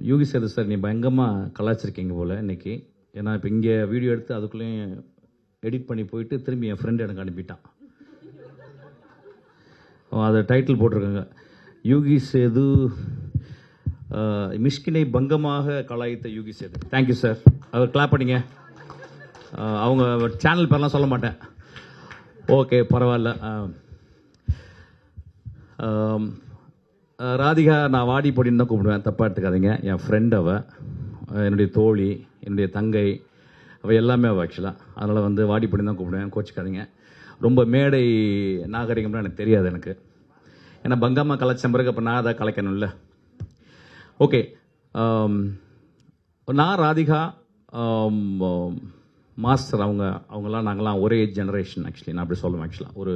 யோகி Setu sir, நீ பயங்கரமாக கலாச்சிருக்கீங்க போல் இன்னைக்கு. ஏன்னா இப்போ இங்கே வீடியோ எடுத்து அதுக்குள்ளேயும் எடிட் பண்ணி போயிட்டு திரும்பி என் ஃப்ரெண்டு எனக்கு அனுப்பிட்டான். அதை டைட்டில் போட்டிருக்காங்க, யோகி சேது மிஷ்கினை பங்கமாக கலாய்த்த யோகி சேது. Thank you sir. அவர் கிளாப் பண்ணிங்க. அவங்க சேனல் பேர்லாம் சொல்ல மாட்டேன். ஓகே, பரவாயில்ல. ராதிகா நான் வாடி பொடின்னு தான் கூப்பிடுவேன், தப்பாக எடுத்துக்காதீங்க. என் ஃப்ரெண்ட் அவள், என்னுடைய தோழி, என்னுடைய தங்கை, அவள் எல்லாமே அவள் ஆக்சுவலாக. அதனால் வந்து வாடி பொடின்னு தான் கூப்பிடுவேன், கோச்சிக்காதீங்க. ரொம்ப மேடை நாகரிகம்லாம் எனக்கு தெரியாது எனக்கு. ஏன்னா பங்கம்மா கலாச்சம் பிறகு அப்போ நான் அதை கலைக்கணும்ல. ஓகே, நான் ராதிகா மாஸ்டர் அவங்களாம் நாங்கள்லாம் ஒரே ஜெனரேஷன் ஆக்சுவலி. நான் அப்படி சொல்லுவேன் ஆக்சுவலாக. ஒரு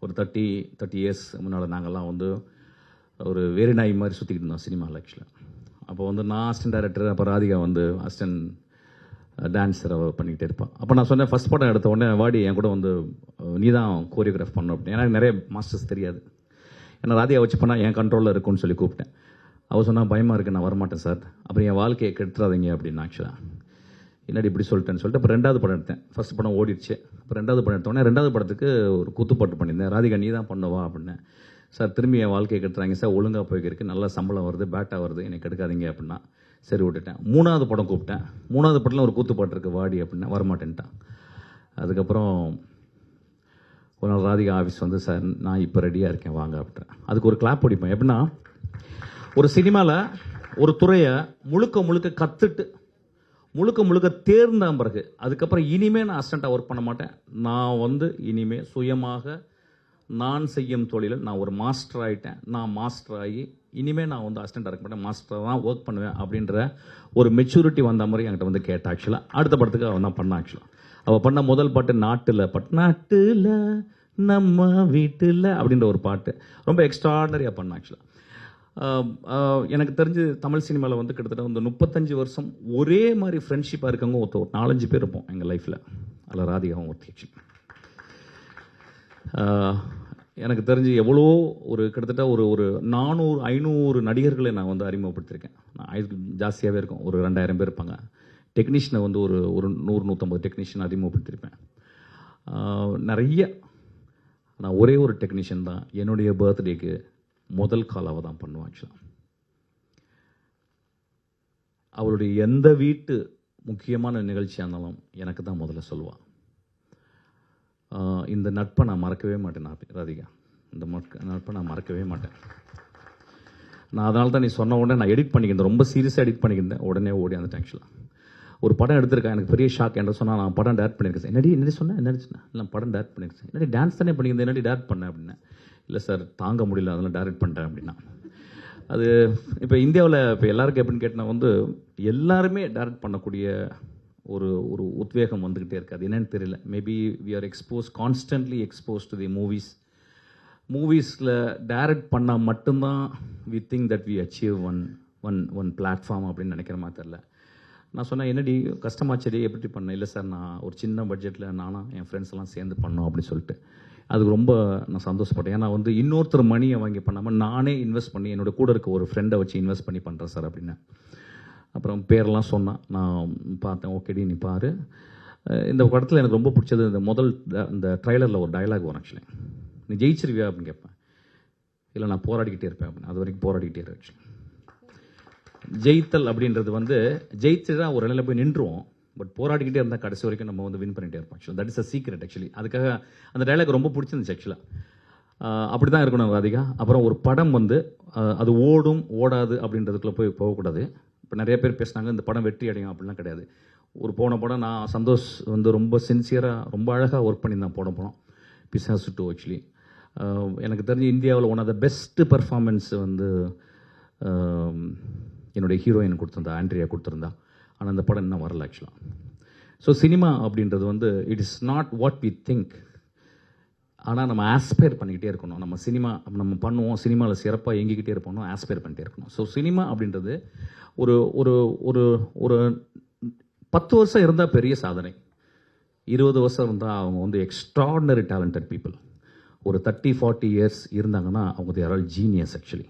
30 இயர்ஸ் முன்னால் நாங்கள்லாம் வந்து ஒரு வேறு நாய் மாதிரி சுற்றிக்கிட்டு இருந்தோம் சினிமாவில் ஆக்சுவலாக. அப்போ வந்து நான் அசிஸ்டன்ட் டைரக்டர், அப்போ ராதிகா வந்து அசிஸ்டன்ட் டான்ஸர் பண்ணிக்கிட்டே இருப்பான். அப்போ நான் சொன்னேன், ஃபஸ்ட் படம் எடுத்த உடனே வாடி என் கூட வந்து நீ தான் கோரியோகிராஃப் பண்ணணும் அப்படின்னு. எனக்கு நிறைய மாஸ்டர்ஸ் தெரியாது. ஏன்னா ராதிகா வச்சு பண்ணால் என் கண்ட்ரோலில் இருக்குன்னு சொல்லி கூப்பிட்டேன். அவள் சொன்னால் பயமாக இருக்குது, நான் வரமாட்டேன் சார், அப்புறம் என் வாழ்க்கையை கெடுத்துறாதீங்க அப்படின்னு. ஆக்சுவலாக என்னடி இப்படி சொல்லிட்டேன்னு சொல்லிட்டு அப்போ 2வது படம் எடுத்தேன். ஃபஸ்ட் படம் ஓடிடுச்சு. அப்போ 2வது படம் எடுத்தோடனே 2வது படத்துக்கு ஒரு குத்துப்பாட்டு பண்ணியிருந்தேன். ராதிகா நீ தான் பண்ணுவா அப்படின்னேன். சார் திரும்பி என் வாழ்க்கையை கெடுத்துறாங்க சார், ஒழுங்காக போய்க்கிருக்கு, நல்ல சம்பளம் வருது, பேட்டாக வருது, என்னை கெடுக்காதீங்க அப்படின்னா சரி விட்டுட்டேன். 3வது படம் கூப்பிட்டேன். 3வது படத்தில் ஒரு கூத்துப்பாட்டு இருக்குது வாடி அப்படின்னா வரமாட்டேன்ட்டான். அதுக்கப்புறம் ஒரு நாள் ராதிகா ஆஃபீஸ் வந்து, சார் நான் இப்போ ரெடியாக இருக்கேன் வாங்க அப்படின்றேன். அதுக்கு ஒரு கிளாப் பிடிப்பேன். எப்படின்னா, ஒரு சினிமாவில் ஒரு துறையை முழுக்க கற்றுட்டு முழுக்க தேர்ந்த பிறகு அதுக்கப்புறம் இனிமேல் நான் அசிஸ்டண்ட்டாக ஒர்க் பண்ண மாட்டேன். நான் வந்து இனிமேல் சுயமாக நான் செய்யும் தொழிலில் நான் ஒரு மாஸ்டர் ஆகிட்டேன். நான் மாஸ்டர் ஆகி இனிமேல் நான் வந்து அசிஸ்டண்ட்டாக இருக்க மாட்டேன், மாஸ்டராக தான் ஒர்க் பண்ணுவேன் அப்படின்ற ஒரு மெச்சூரிட்டி வந்த மாதிரி என்கிட்ட வந்து கேட்டேன். ஆக்சுவலாக அடுத்த படத்துக்கு அவன் தான் பண்ணான். ஆக்சுவலாக அவள் பண்ண முதல் பாட்டு நாட்டில் நம்ம வீட்டில் அப்படின்ற ஒரு பாட்டு ரொம்ப எக்ஸ்ட்ராடனரியாக பண்ணான். ஆக்சுவலாக எனக்கு தெரிஞ்சு தமிழ் சினிமாவில் வந்து கிட்டத்தட்ட வந்து 35 வருஷம் ஒரே மாதிரி ஃப்ரெண்ட்ஷிப்பாக இருக்கவங்க ஒரு 4-5 பேர் இருப்போம் எங்கள் லைஃப்பில். அதில் ராதிகாவும் ஒருத்தி. ஆக்சுவலி எனக்கு தெரிஞ்சு எவ்வளோ ஒரு கிட்டத்தட்ட ஒரு 400-500 நடிகர்களை நான் வந்து அறிமுகப்படுத்தியிருக்கேன். ஜாஸ்தியாகவே இருக்கும், ஒரு 2000 பேர் இருப்பாங்க. டெக்னீஷியனை வந்து ஒரு 100-150 டெக்னீஷியன் அறிமுகப்படுத்தியிருப்பேன். நிறைய. நான் ஒரே ஒரு டெக்னீஷியன் தான் என்னுடைய பர்த்டேக்கு முதல் கால் அவள் தான் பண்ணுவான். ஆக்சுவலாக அவளுடைய எந்த வீட்டு முக்கியமான நிகழ்ச்சியாக இருந்தாலும் எனக்கு தான் முதல்ல சொல்லுவாள். இந்த நட்பை நான் மறக்கவே மாட்டேன். ராதிகா, இந்த நட்பை நான் மறக்கவே மாட்டேன். நான் அதனால தான் நீ சொன்ன உடனே நான் எடிட் பண்ணிக்கிட்டேன், ரொம்ப சீரியஸாக எடிட் பண்ணிக்கிட்டேன். உடனே ஓடி வந்துட்டேன். ஆக்சுவலாக ஒரு படம் எடுத்திருக்கேன், எனக்கு பெரிய ஷாக். என்ன சொன்னால், நான் படம் டேரக்ட் பண்ணியிருக்கேன். என்னடி சொன்னேன், இல்லை படம் டேரக்ட் பண்ணியிருக்கேன். என்னடி டான்ஸ் தானே பண்ணியிருந்தேன், என்னடி டேரக்ட் பண்ணேன் அப்படின்னு. இல்லை சார் தாங்க முடியல, அதெல்லாம் டேரக்ட் பண்ணிட்டேன் அப்படின்னா. அது இப்போ இந்தியாவில் இப்போ எல்லாருக்கும் எப்படின்னு கேட்டால் வந்து எல்லாருமே டேரக்ட் பண்ணக்கூடிய ஒரு உத்வேகம் வந்துக்கிட்டே இருக்குது. அது என்னன்னு தெரியல. Maybe we are constantly expose to the மூவிஸில் டைரக்ட் பண்ணால் மட்டும்தான் we think that we achieve one platform அப்படின்னு நினைக்கிற மாதிரி தெரில. நான் சொன்னேன், என்னடி கஷ்டமாச்சடி எப்படி பண்ணேன். இல்லை சார், நான் ஒரு சின்ன பட்ஜெட்டில் நானும் என் ஃப்ரெண்ட்ஸ் எல்லாம் சேர்ந்து பண்ணோம் அப்படின்னு சொல்லிட்டு அதுக்கு ரொம்ப நான் சந்தோஷப்பட்டேன். ஏன்னா வந்து இன்னொருத்தர் மணியை வாங்கி பண்ணாமல் நானே இன்வெஸ்ட் பண்ணி என்னோட கூட இருக்க ஒரு ஃப்ரெண்டை வச்சு இன்வெஸ்ட் பண்ணி பண்ணுறேன் சார் அப்படின்னு. அப்புறம் பேரெல்லாம் சொன்னான். நான் பார்த்தேன், ஓகேடி நீ பாரு. இந்த படத்தில் எனக்கு ரொம்ப பிடிச்சது இந்த ட்ரைலரில் ஒரு டயலாக் வரும். ஆக்சுவலி, நீ ஜெயிச்சிருவியா அப்படின்னு கேட்பேன். இல்லை நான் போராடிக்கிட்டே இருப்பேன் அப்படின்னு. அது வரைக்கும் போராடிக்கிட்டே இருப்பேன். ஆக்சுவலி ஜெயித்தல் அப்படின்றது வந்து ஜெயிச்சுட்டா ஒரு நிலையில் போய் நின்றுவோம். பட் போராடிக்கிட்டே இருந்தால் கடைசி வரைக்கும் நம்ம வந்து வின் பண்ணிகிட்டே இருப்போம். Actually that is a secret. Actually அதுக்காக அந்த டைலாக் ரொம்ப பிடிச்சிருந்துச்சு. ஆக்சுவலாக அப்படி தான் இருக்கணும் ராதிகா. அப்புறம் ஒரு படம் வந்து அது ஓடும் ஓடாது அப்படின்றதுக்குள்ளே போகக்கூடாது. இப்போ நிறைய பேர் பேசினாங்க இந்த படம் வெற்றி அடையும் அப்படிலாம் கிடையாது. போன படம் நான் சந்தோஷ் வந்து ரொம்ப சின்சியராக ரொம்ப அழகாக ஒர்க் பண்ணி தான் போனோம் பிசாசு 2. ஆக்சுவலி எனக்கு தெரிஞ்சு இந்தியாவில் one of the best performance வந்து என்னுடைய ஹீரோயின் கொடுத்துருந்தா, ஆண்ட்ரியா கொடுத்துருந்தா. ஆனால் அந்த படம் இன்னும் வரல. ஆக்சுவலாக ஸோ சினிமா அப்படின்றது வந்து it is not what we think. ஆனால் நம்ம ஆஸ்பயர் பண்ணிக்கிட்டே இருக்கணும். நம்ம பண்ணுவோம், சினிமாவில் சிறப்பாக இயங்கிக்கிட்டே இருப்போம், ஆஸ்பயர் பண்ணிகிட்டே இருக்கணும். ஸோ சினிமா அப்படின்றது ஒரு ஒரு ஒரு ஒரு 10 வருஷம் இருந்தால் பெரிய சாதனை, 20 வருஷம் இருந்தால் அவங்க வந்து எக்ஸ்ட்ராடினரி டேலண்டட் பீப்புள். ஒரு 30-40 இயர்ஸ் இருந்தாங்கன்னா அவங்க they're all genius. Actually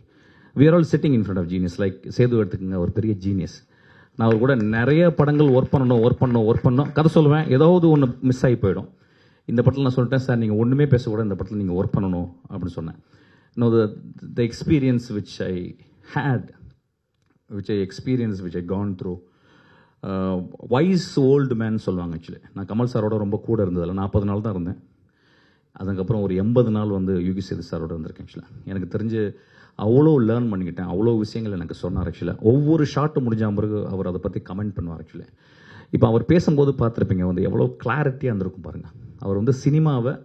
we are all sitting in front of genius. Like Sethu எடுத்துக்கங்க, ஒரு பெரிய ஜீனியஸ். நான் அவர் கூட நிறைய படங்கள் ஒர்க் பண்ணணும், கதை சொல்லுவேன், ஏதாவது ஒன்று மிஸ் ஆகி போயிடும். இந்த படத்தில் நான் சொல்லிட்டேன், சார் நீங்கள் ஒன்றுமே பேசக்கூடாது, இந்த படத்தில் நீங்கள் ஒர்க் பண்ணணும் அப்படின்னு சொன்னேன். இன்னும் the experience which I had, which I gone through. Wise old man சொல்லுவாங்க. ஆக்சுவலி நான் கமல் சாரோட ரொம்ப கூட இருந்ததில்ல, 40 நாள் தான் இருந்தேன். அதுக்கப்புறம் ஒரு 80 நாள் வந்து யுகி சேது சாரோட இருந்திருக்கேன். ஆக்சுவலாக எனக்கு தெரிஞ்சு அவ்வளோ லேர்ன் பண்ணிக்கிட்டேன், அவ்வளோ விஷயங்கள் எனக்கு சொன்னார். ஆக்சுவலாக ஒவ்வொரு ஷாட்டு முடிஞ்ச பிறகு அவர் அதை பற்றி கமெண்ட் பண்ணுவார். ஆக்சுவலி இப்போ அவர் பேசும்போது பார்த்துருப்பீங்க வந்து எவ்வளோ கிளாரிட்டியாக இருந்திருக்கும் பாருங்கள். அவர் வந்து சினிமாவை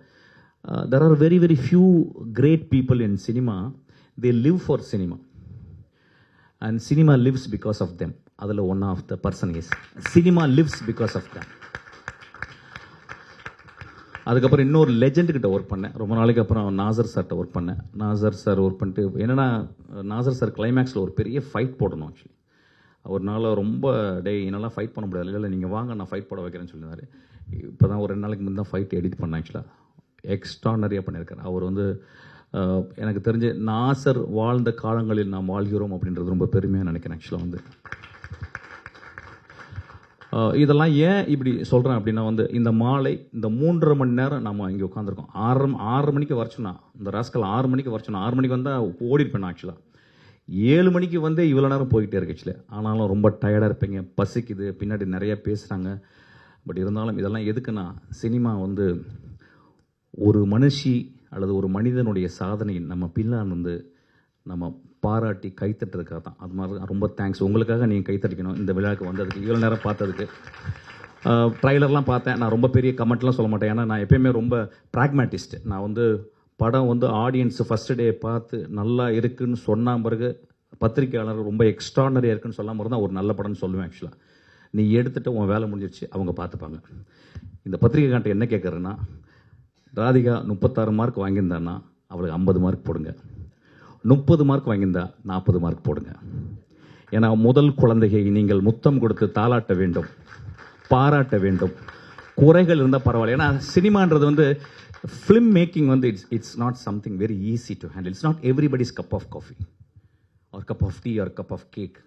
there are very very few great people in cinema, they live for cinema and cinema lives because of them. அதில் one of the person is cinema lives because of them. அதுக்கப்புறம் இன்னொரு லெஜெண்டுக்கிட்ட ஒர்க் பண்ணேன். ரொம்ப நாளைக்கு அப்புறம் நாசர் சார்கிட்ட ஒர்க் பண்ணேன். Nassar sir work பண்ணிட்டு என்னென்னா, நாசர் சார் கிளைமேக்ஸில் ஒரு பெரிய ஃபைட் போடணும். ஆக்சுவலி அவர்னால ரொம்ப என்னால் ஃபைட் பண்ண முடியாது. இல்லை நீங்கள் வாங்க நான் ஃபைட் போட வைக்கிறேன்னு சொல்லியிருந்தாரு. இப்போ தான் ஒரு 2 நாளைக்கு முன்னாடி தான் ஃபைட் எடிட் பண்ணேன். ஆக்சுவலாக எக்ஸ்ட்ரானரியாக பண்ணியிருக்காரு. அவர் வந்து எனக்கு தெரிஞ்ச நாசர் வாழ்ந்த காலங்களில் நாம் வாழ்கிறோம் அப்படின்றது ரொம்ப பெருமையாக நினைக்கிறேன். ஆக்சுவலாக வந்து இதெல்லாம் ஏன் இப்படி சொல்கிறேன் அப்படின்னா வந்து இந்த மாலை இந்த 3.5 மணி நேரம் நம்ம இங்கே உட்காந்துருக்கோம். 6 மணிக்கு வரச்சோன்னா, இந்த ராஸ்கல் 6 மணிக்கு வரச்சோன்னா, 6 மணிக்கு வந்தால் ஓடிருப்பேன். ஆக்சுவலாக 7 மணிக்கு வந்து இவ்வளோ நேரம் போய்கிட்டே இருக்கு. ஆக்சுவலி ஆனாலும் ரொம்ப டயர்டாக இருப்பீங்க, பசிக்குது, பின்னாடி நிறைய பேசுகிறாங்க. பட் இருந்தாலும் இதெல்லாம் எதுக்குன்னா, சினிமா வந்து ஒரு மனுஷி அல்லது ஒரு மனிதனுடைய சாதனை நம்ம பின்னால் வந்து நம்ம பாராட்டி கைத்தட்டுறதுக்காக தான். அது மாதிரி ரொம்ப தேங்க்ஸ். உங்களுக்காக நீங்கள் கைத்தட்டிக்கணும் இந்த விழாவுக்கு வந்ததுக்கு, இவ்வளோ நேரம் பார்த்ததுக்கு. ட்ரைலர்லாம் பார்த்தேன். நான் ரொம்ப பெரிய கமெண்ட்லாம் சொல்ல மாட்டேன், ஏன்னா நான் எப்பயுமே ரொம்ப ப்ராக்மேட்டிஸ்ட். நான் வந்து படம் வந்து ஆடியன்ஸ் ஃபஸ்ட்டு டே பார்த்து நல்லா இருக்குன்னு சொன்ன பிறகு பத்திரிகையாளர் ரொம்ப எக்ஸ்ட்ரானரியாக இருக்குன்னு சொல்லாமல் இருந்தால் ஒரு நல்ல படம்னு சொல்லுவேன். ஆக்சுவலாக நீ எடுத்துகிட்டு உன் வேலை முடிஞ்சிருச்சு, அவங்க பார்த்துப்பாங்க. இந்த பத்திரிகைக்கார்ட்ட என்ன கேட்குறேன்னா, ராதிகா 36 மார்க் வாங்கியிருந்தான்னா அவளுக்கு 50 மார்க் போடுங்க, 30 மார்க் வாங்கியிருந்தா 40 மார்க் போடுங்க. ஏன்னா முதல் குழந்தையை நீங்கள் முத்தம் கொடுத்து தாளாட்ட வேண்டும், பாராட்ட வேண்டும். குறைகள் இருந்தால் பரவாயில்ல. ஏன்னா சினிமான்றது வந்து ஃபிலிம் மேக்கிங் வந்து it's not something very easy to handle. It's not everybody's cup of coffee or cup of tea or cup of cake.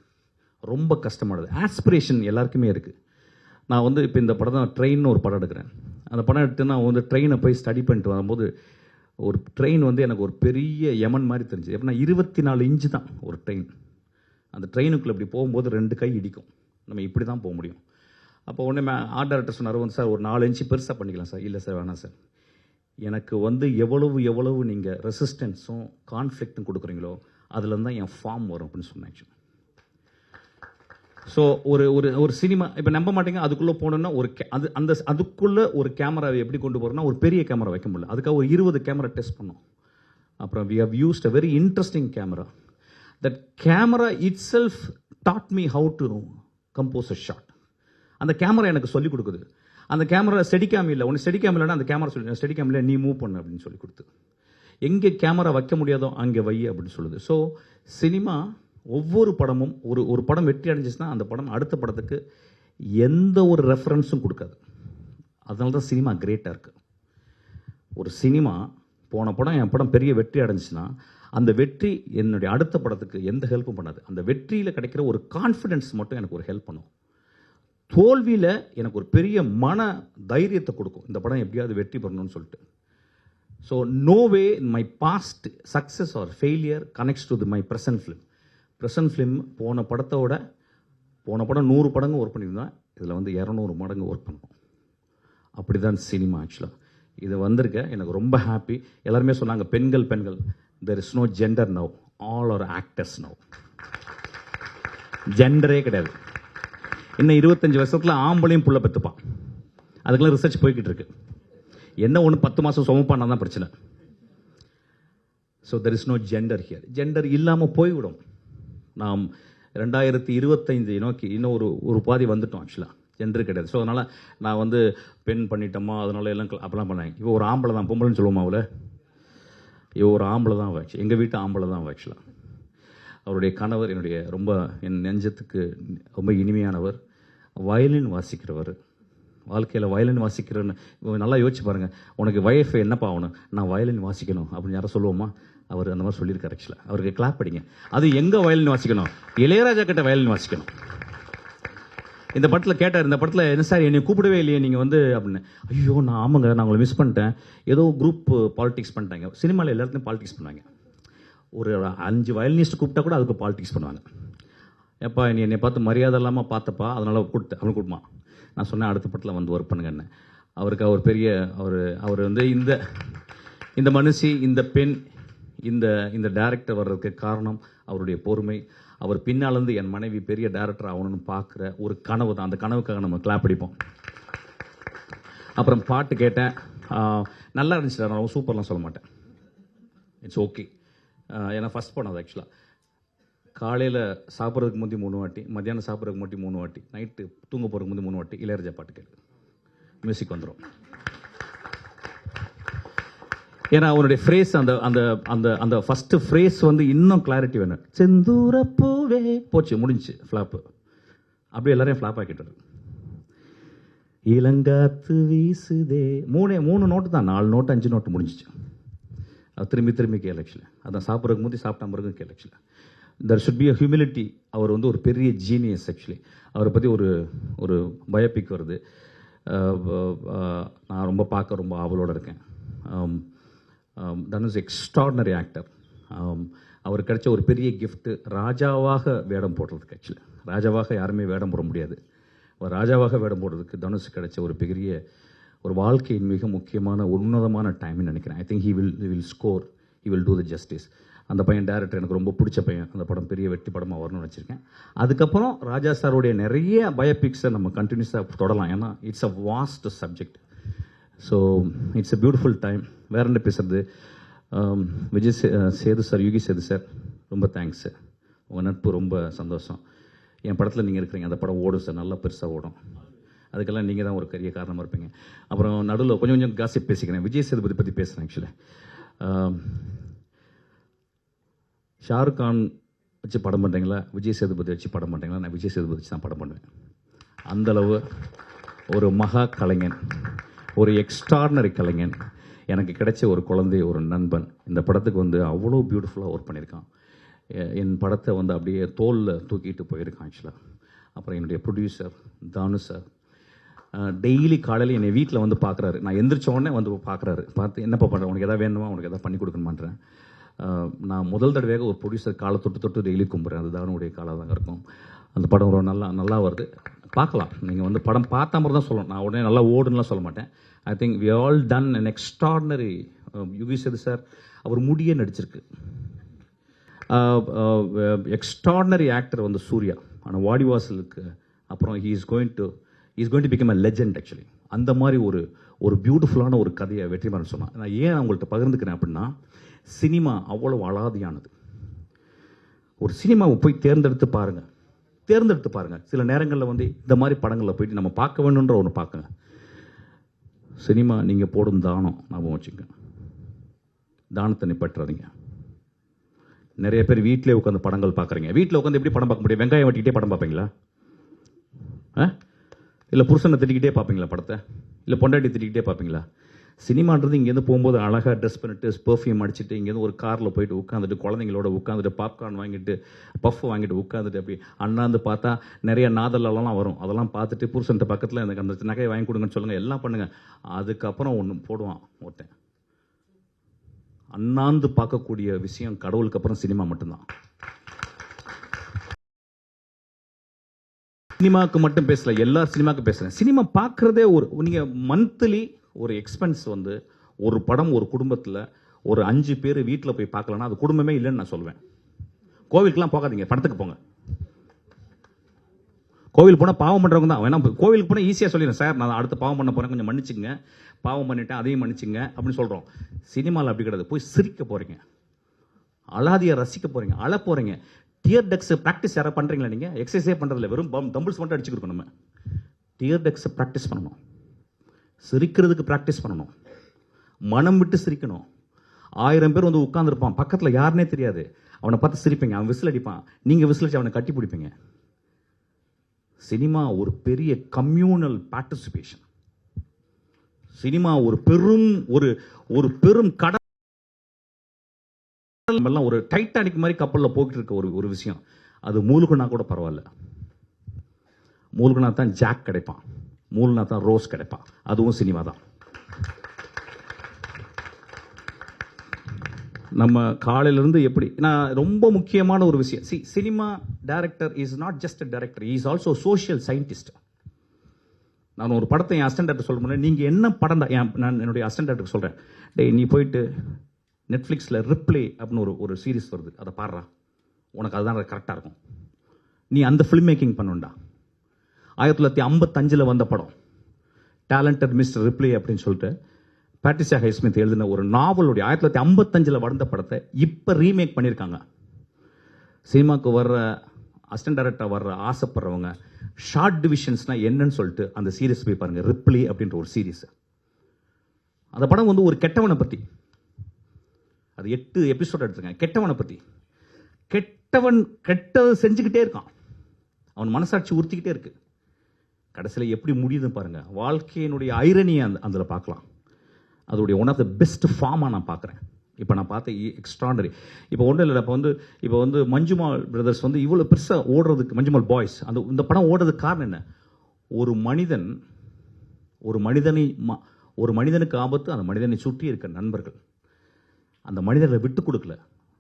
ரொம்ப கஷ்டமானது. ஆஸ்பிரேஷன் எல்லாருக்குமே இருக்குது. நான் வந்து இப்போ இந்த படம் தான் ட்ரெயின்னு ஒரு படம் எடுக்கிறேன். அந்த படம் எடுத்து நான் வந்து ட்ரெயினை போய் ஸ்டடி பண்ணிட்டு வரும்போது ஒரு ட்ரெயின் வந்து எனக்கு ஒரு பெரிய யமன் மாதிரி தெரிஞ்சு. எப்படின்னா 24 இன்ச்சு தான் ஒரு ட்ரெயின். அந்த ட்ரெயினுக்குள்ளே இப்படி போகும்போது 2 கை இடிக்கும். நம்ம இப்படி தான் போக முடியும். அப்போ உடனே ஆர்ட் டைரக்டர் சொன்னார், வந்து சார் ஒரு 4 இன்ச்சு பெருசாக பண்ணிக்கலாம் சார். இல்லை சார் வேணாம் சார், எனக்கு வந்து எவ்வளவு நீங்கள் ரெசிஸ்டன்ஸும் கான்ஃப்ளிக்ட்டும் கொடுக்குறீங்களோ அதுலேருந்து தான் என் ஃபார்ம் வரும் அப்படின்னு சொன்னேன். ஸோ ஒரு சினிமா இப்போ நம்ப மாட்டேங்க, அதுக்குள்ளே போனோன்னா அதுக்குள்ளே ஒரு கேமராவை எப்படி கொண்டு போகிறோன்னா ஒரு பெரிய கேமரா வைக்க முடியல. அதுக்காக ஒரு 20 கேமரா டெஸ்ட் பண்ணோம். அப்புறம் we have used a very interesting camera. That camera itself taught me how to compose a shot. அந்த கேமரா எனக்கு சொல்லிக் கொடுக்குது. அந்த கேமரா ஸ்டெடிகாம் இல்லை, ஒன்று ஸ்டெடிகாம் இல்லைன்னா அந்த கேமரா சொல்லி ஸ்டெடிகாம் இல்லை, நீ மூவ் பண்ணு அப்படின்னு சொல்லி கொடுத்து, எங்கே கேமரா வைக்க முடியாதோ அங்கே வை அப்படின்னு சொல்லுது. ஸோ சினிமா ஒவ்வொரு படமும் ஒரு படம் வெற்றி அடைஞ்சிச்சுன்னா அந்த படம் அடுத்த படத்துக்கு எந்த ஒரு ரெஃபரன்ஸும் கொடுக்காது. அதனால தான் சினிமா கிரேட்டாக இருக்குது. ஒரு சினிமா போன படம் என் படம் பெரிய வெற்றி அடைஞ்சிச்சுன்னா அந்த வெற்றி என்னுடைய அடுத்த படத்துக்கு எந்த ஹெல்ப்பும் பண்ணாது. அந்த வெற்றியில் கிடைக்கிற ஒரு கான்ஃபிடென்ஸ் மட்டும் எனக்கு ஒரு ஹெல்ப் பண்ணும். தோல்வியில் எனக்கு ஒரு பெரிய மன தைரியத்தை கொடுக்கும், இந்த படம் எப்படியாவது வெற்றி பெறணும்னு சொல்லிட்டு. So no way my past success or failure connects to my present film. Present film போன படம் 100 படங்கு ஒர்க் பண்ணியிருந்தேன், இதில் வந்து 200 மடங்கு ஒர்க் பண்ணுவோம். அப்படி தான் சினிமா. ஆக்சுவலாக இது வந்திருக்க எனக்கு ரொம்ப ஹாப்பி. எல்லாருமே சொன்னாங்க பெண்கள் there is no gender now, all are actors now. ஜெண்டரே கிடையாது. இன்னும் 25 வருஷத்தில் ஆம்பளையும் புள்ள பெற்றுப்பான். அதுக்கெல்லாம் ரிசர்ச் போய்கிட்டு இருக்கு. என்ன ஒன்று 10 மாதம் சுமப்பானா தான் பிரச்சனை. So there is no gender here. Gender இல்லாமல் போய்விடும். நாம் 2025 நோக்கி இன்னும் ஒரு பாதி வந்துட்டோம். ஆக்சுவலாக ஜெண்டர் கிடையாது. ஸோ அதனால் நான் வந்து பெண் பண்ணிட்டோமா அதனால எல்லாம் அப்பெல்லாம் பண்ணேன். இப்போ ஒரு ஆம்பளை தான், பொம்பளைன்னு சொல்லுவோமா அவளை, இவ ஒரு ஆம்பளை தான் ஆச்சு. எங்கள் வீட்டு ஆம்பளை தான் ஆக்சுவலாக. அவருடைய கணவர் என் நெஞ்சத்துக்கு ரொம்ப இனிமையானவர். வயலின் வாசிக்கிறவர். வாழ்க்கையில் வயலின் வாசிக்கிறன்னு நல்லா யோசிச்சு பாருங்கள். உனக்கு வயஃபை என்னப்பா ஆகணும், நான் வயலின் வாசிக்கணும் அப்படின்னு யாரும் சொல்லுவோமா? அவர் அந்த மாதிரி சொல்லியிருக்காரு. ஆக்சுவலாக அவருக்கு கிளாப் படிங்க. அது எங்கே வயலின் வாசிக்கணும்? இளையராஜா கிட்ட வயலின் வாசிக்கணும். இந்த படத்தில் கேட்டார், இந்த படத்தில் என்ன சார் என்னை கூப்பிடவே இல்லையே நீங்கள் வந்து அப்படின்னு. ஐயோ நான் ஆமாங்க, நான் உங்களை மிஸ் பண்ணிட்டேன். ஏதோ குரூப் பாலிடிக்ஸ் பண்ணிட்டாங்க. சினிமாவில் எல்லாத்துலையும் பாலிடிக்ஸ் பண்ணுவாங்க. ஒரு 5 வயலினிஸ்ட் கூப்பிட்டா கூட அதுக்கு பாலிடிக்ஸ் பண்ணுவாங்க. எப்பா நீ என்னை பார்த்து மரியாதை இல்லாமல் பார்த்தப்பா, அதனால் கூப்பிட்டு அவனு கூப்பிடுமா. நான் சொன்னேன் அடுத்த படத்தில் வந்து ஒர்க் பண்ணுங்கன்னு. அவருக்கு அவர் பெரிய அவர் வந்து இந்த மனுஷி, இந்த பெண், இந்த டைரக்டர் வர்றதுக்கு காரணம் அவருடைய பொறுமை. அவர் பின்னாலேருந்து என் மனைவி பெரிய டைரக்டர் ஆகணும்னு பார்க்குற ஒரு கனவு தான். அந்த கனவுக்காக நம்ம கிளாப் அடிப்போம். அப்புறம் பாட்டு கேட்டேன், நல்லா இருந்துச்சு. நான் சூப்பர்லாம் சொல்ல மாட்டேன், இட்ஸ் ஓகே. ஏன்னா ஃபஸ்ட் படம் அது. ஆக்சுவலாக காலையில் சாப்பிட்றதுக்கு முந்தி 3 வாட்டி, மத்தியானம் சாப்பிட்றதுக்கு முந்தி 3 வாட்டி, நைட்டு தூங்க போகிறதுக்கு முந்தி 3 வாட்டி இளையராஜா பாட்டு கேட்கு, மியூசிக் வந்துடும். ஏன்னா அவனுடைய ஃப்ரேஸ், அந்த அந்த அந்த அந்த ஃபஸ்ட்டு ஃப்ரேஸ் வந்து இன்னும் கிளாரிட்டி வேணும். செந்தூரப்பூவே போச்சு, முடிஞ்சு ஃப்ளாப்பு. அப்படியே எல்லாரையும் ஃப்ளாப் ஆக்கிட்டாரு. இளங்காத்து வீசுதே 3 நோட்டு தான், 4 நோட்டு 5 நோட்டு முடிஞ்சிச்சு. அது திரும்பி கேள். ஆக்சுவலி அதான் சாப்பிட்றதுக்கு முந்தி சாப்பிட்ட பிறகு கேள். Actually there should be a humility. அவர் வந்து ஒரு பெரிய ஜீனியஸ். ஆக்சுவலி அவரை பற்றி ஒரு பயோபிக் வருது. நான் ரொம்ப பார்க்க ரொம்ப ஆவலோடு இருக்கேன். Dhanush extraordinary actor. அவர் கிடைச்ச ஒரு பெரிய கிஃப்ட்டு ராஜாவாக வேடம் போடுறதுக்கு. ஆக்சுவலி ராஜாவாக யாருமே வேடம் போட முடியாது. அவர் ராஜாவாக வேடம் போடுறதுக்கு தனுஷ் கிடைச்ச ஒரு பெரிய ஒரு வாழ்க்கையின் மிக முக்கியமான உன்னதமான டைம்னு நினைக்கிறேன். I think he will score, he will do the justice. அந்த பையன் டைரக்டர் எனக்கு ரொம்ப பிடிச்ச பையன். அந்த படம் பெரிய வெற்றி படமாக வரணும்னு வச்சுருக்கேன். அதுக்கப்புறம் ராஜா சாருடைய நிறைய பயோபிக்ஸை நம்ம கண்டினியூஸாக தொடரலாம். ஏன்னா it's a vast subject. So it's a beautiful time. வேற என்ன பேசுறது? விஜய் சேது சார், யுகி சேது சார், ரொம்ப தேங்க்ஸ் சார். உங்கள் நட்பு ரொம்ப சந்தோஷம். என் படத்தில் நீங்கள் இருக்கிறீங்க, அந்த படம் ஓடும் சார், நல்லா பெருசாக ஓடும். அதுக்கெல்லாம் நீங்கள் தான் ஒரு பெரிய காரணமாக இருப்பீங்க. அப்புறம் நடுவில் கொஞ்சம் காசிப் பேசிக்கிறேன். விஜய் சேதுபதி பற்றி பேசுகிறேன். ஆக்சுவலி ஷாருக் கான் வச்சு படம் பண்ணுறீங்களா, விஜய் சேதுபதி வச்சு படம் பண்ணுறீங்களா? நான் விஜய் சேதுபதி வச்சு தான் படம் பண்ணுவேன். அந்தளவு ஒரு மகா கலைஞன், ஒரு எக்ஸ்ட்ராடினரி கலைஞன். எனக்கு கிடைச்ச ஒரு குழந்தை, ஒரு நண்பன். இந்த படத்துக்கு வந்து அவ்வளோ பியூட்டிஃபுல்லாக ஒர்க் பண்ணியிருக்கான். என் படத்தை வந்து அப்படியே தோளில் தூக்கிட்டு போயிருக்கான். ஆக்சுவலாக அப்புறம் என்னுடைய ப்ரொடியூசர் தானு சார் டெய்லி காலையில் என்னை வீட்டில் வந்து பார்க்குறாரு. நான் எந்திரிச்ச உடனே வந்து பார்க்குறாரு. பார்த்து என்னப்பா பண்ணுறேன், உனக்கு எதாவது வேணுமா, உனக்கு எதாவது பண்ணி கொடுக்கணுமான்றேன். நான் முதல் தடவையாக ஒரு ப்ரொடியூசர் காலை தொட்டு டெய்லி கும்பிட்றேன். அது தானுடைய காலாக தாங்க இருக்கும். அந்த படம் ரொம்ப நல்லா வருது, பார்க்கலாம். நீங்கள் வந்து படம் பார்த்த மாதிரி தான் சொல்லணும். நான் உடனே நல்லா ஓடுன்னுலாம் சொல்ல மாட்டேன். I think we all done an extraordinary. Yugi Sethu sir அவர் முடியே நடிச்சிருக்கு. எக்ஸ்ட்ராடினரி ஆக்டர் வந்து சூர்யா. ஆனால் வாடிவாசலுக்கு அப்புறம் he is going to become a legend. Actually அந்த மாதிரி ஒரு பியூட்டிஃபுல்லான ஒரு கதையை வெற்றிமாறன் சொன்னான். நான் ஏன் அவங்கள்ட்ட பகிர்ந்துக்கிறேன் அப்படின்னா, சினிமா அவ்வளோ அலாதியானது. ஒரு சினிமாவை போய் தேர்ந்தெடுத்து பாருங்கள். சில நேரங்களில் வந்து இந்த மாதிரி படங்களில் போயிட்டு நம்ம பார்க்க வேணுன்ற ஒன்று பார்க்குங்க. சினிமா நீங்கள் போடும் தானம் ஞாபகம் வச்சுங்க. தானத்தை நிப்பற்றாதீங்க. நிறைய பேர் வீட்டிலே உட்காந்து படங்கள் பார்க்குறீங்க. வீட்டில் உட்காந்து எப்படி படம் பார்க்க முடியும்? வெங்காயம் வெட்டிக்கிட்டே படம் பார்ப்பீங்களா? இல்லை புருஷனை திட்டிக்கிட்டே பார்ப்பீங்களா படத்தை? இல்லை பொண்டாட்டி திட்டிக்கிட்டே பார்ப்பீங்களா? சினிமான்றது இங்கேருந்து போகும்போது அழகாக ட்ரெஸ் பண்ணிட்டு பெர்ஃப்யூம் அடிச்சுட்டு இங்கேருந்து ஒரு காரில் போயிட்டு உட்காந்துட்டு குழந்தைங்களோட உட்காந்துட்டு பாப்கார்ன் வாங்கிட்டு பஃப் வாங்கிட்டு உட்காந்துட்டு அப்படி அண்ணாந்து பார்த்தா நிறைய நாதல்லாம் வரும். அதெல்லாம் பார்த்துட்டு புருஷன்ட்ட பக்கத்தில் எனக்கு அந்த நகையை வாங்கி கொடுங்கன்னு சொல்லுங்கள், எல்லாம் பண்ணுங்கள். அதுக்கப்புறம் ஒன்று போடுவான் ஒருத்தன். அண்ணாந்து பார்க்கக்கூடிய விஷயம் கடவுளுக்கு அப்புறம் சினிமா மட்டும்தான். சினிமாவுக்கு மட்டும் பேசல, எல்லா சினிமாவுக்கும் பேசுகிறேன். சினிமா பார்க்குறதே நீங்கள் மந்த்லி ஒரு எக்ஸ்பென்ஸ் வந்து ஒரு படம் ஒரு குடும்பத்தில் ஒரு 5 பேர் வீட்டில் போய் பார்க்கலன்னா அது குடும்பமே இல்லைன்னு நான் சொல்லுவேன். கோவிலுக்குலாம் போகாதீங்க, படத்துக்கு போங்க. கோவில் போனால் பாவம் பண்ணுறவங்க தான் வேணா. கோவிலுக்கு போனால் ஈஸியாக சொல்லிடுறேன், சார் நான் அடுத்த பாவம் பண்ண போகிறேன், கொஞ்சம் மன்னிச்சுங்க, பாவம் பண்ணிட்டேன் அதையும் மன்னிச்சுங்க அப்படின்னு சொல்கிறோம். சினிமாவில் அப்படி கிடையாது. போய் சிரிக்க போகிறீங்க, அலாதியை ரசிக்க போகிறீங்க, அழ போகிறீங்க. டியர் டெக்ஸ் ப்ராக்டிஸ் யாராவது பண்ணுறீங்களா? நீங்கள் எக்ஸசைஸே பண்ணுறதில்ல, வெறும் தம்பிள்ஸ் மட்டும் அடிச்சுக்கிருக்கோம். நம்ம டியர் டெக்ஸை ப்ராக்டிஸ் பண்ணணும், சிரிக்கிறதுக்கு ப்ராக்டிஸ் பண்ணணும், மனம் விட்டு சிரிக்கணும். 1000 பேர் வந்து உட்காந்துருப்பான், பக்கத்தில் யாருன்னே தெரியாது, அவனை பார்த்து சிரிப்பீங்க, அவன் விசில் அடிப்பான், நீங்கள் விசில் அடிச்சு அவனை கட்டி பிடிப்பீங்க. சினிமா ஒரு பெரிய கம்யூனல் பார்ட்டிசிபேஷன். சினிமா ஒரு பெரும் எல்லாம் ஒரு டைட்டானிக் மாதிரி கப்பலில் போயிட்டு இருக்க ஒரு விஷயம். அது மூழ்குனா கூட பரவாயில்ல. மூழ்குனா தான் ஜாக் கிடைப்பான், மூழ்குனா தான் ரோஸ் கிடைப்பான். அதுவும் சினிமா தான். நம்ம காலையிலிருந்து எப்படி நான் ரொம்ப முக்கியமான ஒரு விஷயம். Cinema director is not just a director, is also social scientist. நான் ஒரு படத்தை என் அசிஸ்டன்ட் டைரக்டர் சொல்ல முடியும், நீங்கள் என்ன படம் தான் நான் என்னுடைய அசிஸ்டன்ட் டைரக்டர் சொல்கிறேன், டேய் நீ போயிட்டு நெட்ஃப்ளிக்ஸில் ரிப்ளே அப்படின்னு ஒரு சீரிஸ் வருது, அதை பாடுறா, உனக்கு அதுதான் கரெக்டாக இருக்கும். நீ அந்த ஃபில்ம் மேக்கிங் பண்ணுண்டா. 1955 வந்த படம் டேலண்டட் மிஸ்டர் ரிப்ளே அப்படின்னு சொல்லிட்டு பேட்ரிசியா ஹைஸ்மித் எழுதின ஒரு நாவலுடைய 1955 வந்த படத்தை இப்போ ரீமேக் பண்ணியிருக்காங்க. சினிமாவுக்கு வர்ற அசிஸ்டன்ட் டைரக்டர் வர்ற ஆசைப்படுறவங்க ஷார்ட் டிவிஷன்ஸ்னா என்னன்னு சொல்லிட்டு அந்த சீரிஸ் போய் பாருங்க. ரிப்ளே அப்படின்ற ஒரு சீரிஸ். அந்த படம் வந்து ஒரு கெட்டவனை பற்றி, அது 8 எபிசோட் எடுத்துருக்காங்க. கெட்டவனை பற்றி, கெட்டவன் கெட்டது செஞ்சுக்கிட்டே இருக்கான், அவன் மனசாட்சி உறுத்திக்கிட்டே இருக்கு. கடைசியில் எப்படி முடியுதுன்னு பாருங்க. வாழ்க்கையினுடைய ஐரணியை அதில் பார்க்கலாம். அதோடைய ஒன் ஆஃப் த பெஸ்ட் ஃபார்மாக நான் பார்க்குறேன். இப்போ நான் பார்த்த எக்ஸ்ட்ராடனரி. இப்போ ஒன்றும் இல்லை, இப்போ வந்து மஞ்சுமால் பிரதர்ஸ் வந்து இவ்வளோ பெருசாக ஓடுறதுக்கு, மஞ்சுமால் பாய்ஸ் இந்த படம் ஓடுறதுக்கு காரணம் என்ன? ஒரு மனிதனுக்கு ஆபத்து, அந்த மனிதனை சுற்றி இருக்க நண்பர்கள், அந்த மனிதர்களை விட்டு கொடுக்கல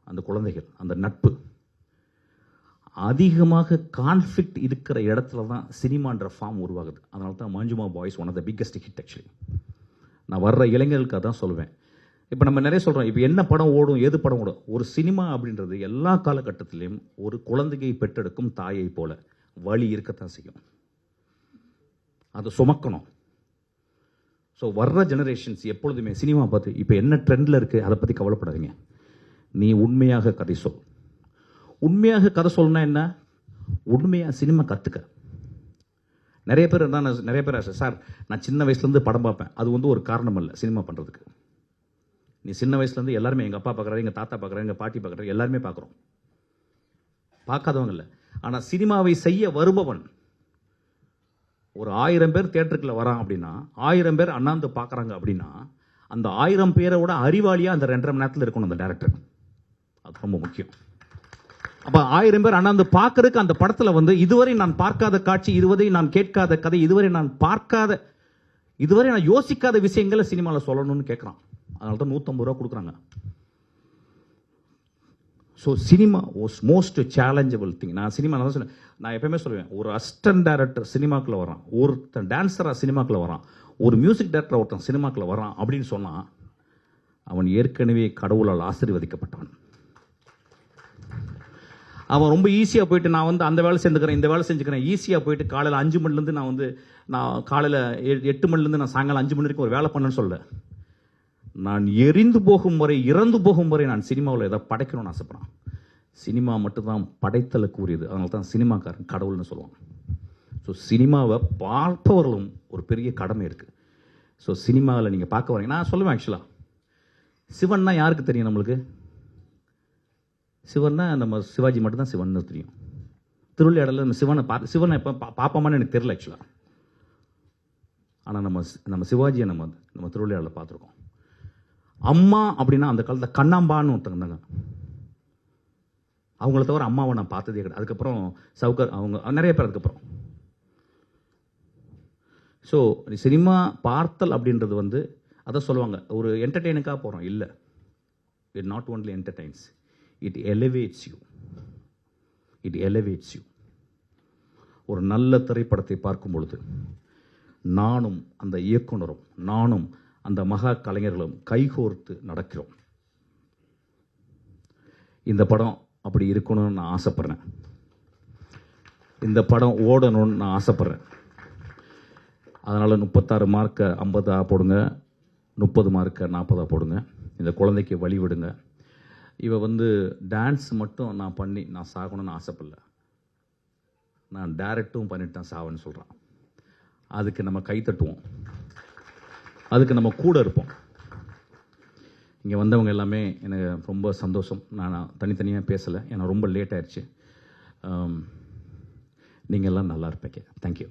அந்த குழந்தைகள், அந்த நட்பு. அதிகமாக கான்ஃப்ளிக்ட் இருக்கிற இடத்துல தான் சினிமான்ற ஃபார்ம் உருவாகுது. அதனால தான் Manjummel Boys one of the biggest hit. Actually நான் வர்ற இளைஞர்களுக்கு அதான் சொல்லுவேன். இப்போ நம்ம நிறைய சொல்கிறோம், இப்போ என்ன படம் ஓடும், எது படம் ஓடும். ஒரு சினிமா அப்படின்றது எல்லா காலகட்டத்திலையும் ஒரு குழந்தையை பெற்றெடுக்கும் தாயை போல வழி இருக்கத்தான் செய்யும். அதை சுமக்கணும். ஸோ வர்ற ஜெனரேஷன்ஸ் எப்பொழுதுமே சினிமா பார்த்து இப்போ என்ன ட்ரெண்டில் இருக்குது அதை பற்றி கவலைப்படாதீங்க. நீ உண்மையாக கதை சொல். உண்மையாக கதை சொல்லணும்னா என்ன? உண்மையாக சினிமா கற்றுக்க. நிறைய பேர் சார் நான் சின்ன வயசுலேருந்து படம் பார்ப்பேன், அது வந்து ஒரு காரணம் இல்லை சினிமா பண்ணுறதுக்கு. நீ சின்ன வயசுலேருந்து எல்லாருமே, எங்கள் அப்பா பார்க்குறாரு, எங்கள் தாத்தா பார்க்குறாரு, எங்கள் பாட்டி பார்க்குறாரு, எல்லாருமே பார்க்குறோம், பார்க்காதவங்க இல்லை. ஆனால் சினிமாவை செய்ய வருபவன் ஒரு 1000 பேர் தியேட்டருக்குள்ள வரான் அப்படின்னா, 1000 பேர் அண்ணாந்து பார்க்குறாங்க அப்படின்னா, அந்த 1000 பேரோட அறிவாளியாக அந்த 2.5 மணி நேரத்தில் இருக்கணும் அந்த டேரக்டர். அது ரொம்ப முக்கியம். அப்போ 1000 பேர் அண்ணாந்து பார்க்கறதுக்கு அந்த படத்தில் வந்து இதுவரை நான் பார்க்காத காட்சி, இதுவரை நான் கேட்காத கதை, இதுவரை நான் யோசிக்காத விஷயங்களை சினிமாவில் சொல்லணும்னு கேட்குறான். அதனால தான் 150 ரூபா கொடுக்குறாங்க. So cinema was most challengeable thing. நான் எப்பயுமே சொல்லுவேன், ஒரு அசிஸ்டன்ட் டைரக்டர் சினிமாக்குள்ள வரான், ஒருத்தன் டான்ஸராக சினிமாக்குள்ள வரான், ஒரு மியூசிக் டைரக்டர் ஒருத்தன் சினிமாக்குள்ள வரான் அப்படின்னு சொன்னால் அவன் ஏற்கனவே கடவுளால் ஆசீர்வதிக்கப்பட்டவன். அவன் ரொம்ப ஈஸியாக போயிட்டு நான் வந்து அந்த வேலை செஞ்சுக்கிறேன், இந்த வேலை செஞ்சுக்கிறேன், ஈஸியாக போயிட்டு காலையில் 5 மணிலேருந்து நான் காலையில் 8 மணிலேருந்து நான் சாயங்காலம் 5 மணி வரைக்கும் ஒரு வேலை பண்ணேன்னு சொல்ல. நான் எரிந்து போகும் வரை, இறந்து போகும் வரை நான் சினிமாவில் எதை படைக்கணும்னு ஆசைப்படுறேன். சினிமா மட்டும்தான் படைத்தலுக்கு உரியது. அதனால தான் சினிமாக்காரன் கடவுள்னு சொல்லுவாங்க. ஸோ சினிமாவை பார்ப்பவர்களும் ஒரு பெரிய கடமை இருக்குது. ஸோ சினிமாவில் நீங்கள் பார்க்க வரீங்க, நான் சொல்லுவேன் ஆக்சுவலாக சிவன்னா யாருக்கு தெரியும்? நம்மளுக்கு சிவன்னா நம்ம சிவாஜி மட்டும்தான் சிவன் தெரியும். திருவிளையாடல நம்ம சிவனை எப்போ பார்ப்போமான்னு எனக்கு தெரியல ஆக்சுவலாக. ஆனால் நம்ம சிவாஜியை நம்ம திருவிளையாடல பார்த்துருக்கோம். அம்மா அப்படின்னா அந்த காலத்தில் கண்ணாம்பான்னு ஒருத்தங்க இருந்தாங்க. அவங்கள தவிர அம்மாவை நான் பார்த்ததே கிடையாது. அதுக்கப்புறம் சவுக்கர், அவங்க நிறைய பேர் அதுக்கப்புறம். ஸோ சினிமா பார்த்தல் அப்படின்றது வந்து அதை சொல்லுவாங்க, ஒரு என்டர்டெயினுக்காக போகிறோம் இல்லை. It not only entertains, it elevates you. ஒரு நல்ல திரைப்படத்தை பார்க்கும் பொழுது நானும் அந்த இயக்குனரும், நானும் அந்த மகா கலைஞர்களும் கைகோர்த்து நடக்கிறோம். இந்த படம் அப்படி இருக்கணும்னு நான் ஆசைப்படுறேன். இந்த படம் ஓடணும்னு நான் ஆசைப்படுறேன். அதனால் 36 மார்க்கை 50 போடுங்க, 30 மார்க்கை 40 போடுங்க. இந்த குழந்தைக்கு வழி விடுங்க. இவ வந்து டான்ஸ் மட்டும் நான் சாகணும்னு ஆசைப்படல, நான் டைரக்டும் பண்ணிட்டு தான் சாவன்னு சொல்கிறான். அதுக்கு நம்ம கை தட்டுவோம், அதுக்கு நம்ம கூட இருப்போம். இங்கே வந்தவங்க எல்லாமே எனக்கு ரொம்ப சந்தோஷம். நான் தனித்தனியாக பேசலை, ஏன்னா ரொம்ப லேட் ஆயிடுச்சு. நீங்கள் எல்லாம் நல்லா இருப்பீங்க. தேங்க்யூ.